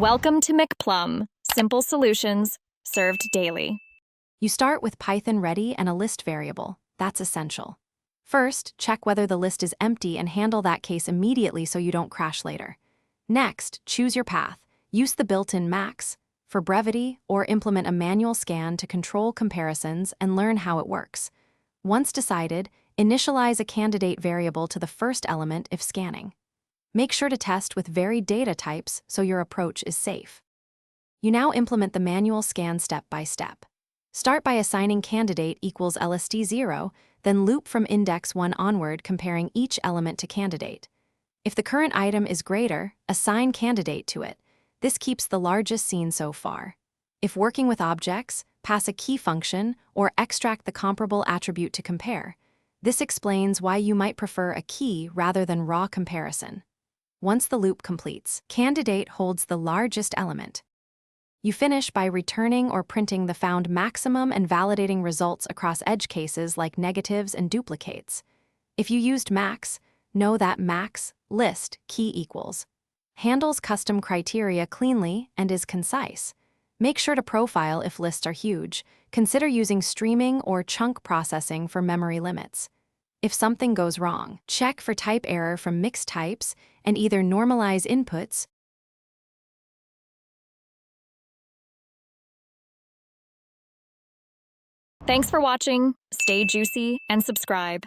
Welcome to McPlum, simple solutions served daily. You start with Python ready and a list variable. That's essential. First, check whether the list is empty and handle that case immediately so you don't crash later. Next, choose your path. Use the built-in max for brevity or implement a manual scan to control comparisons and learn how it works. Once decided, initialize a candidate variable to the first element if scanning. Make sure to test with varied data types so your approach is safe. You now implement the manual scan step by step. Start by assigning candidate equals LSD0, then loop from index 1 onward comparing each element to candidate. If the current item is greater, assign candidate to it. This keeps the largest seen so far. If working with objects, pass a key function or extract the comparable attribute to compare. This explains why you might prefer a key rather than raw comparison. Once the loop completes, candidate holds the largest element. You finish by returning or printing the found maximum and validating results across edge cases like negatives and duplicates. If you used max, know that max list key equals handles custom criteria cleanly and is concise. Make sure to profile if lists are huge. Consider using streaming or chunk processing for memory limits. If something goes wrong, check for type error from mixed types and either normalize inputs. Thanks for watching. Stay juicy and subscribe.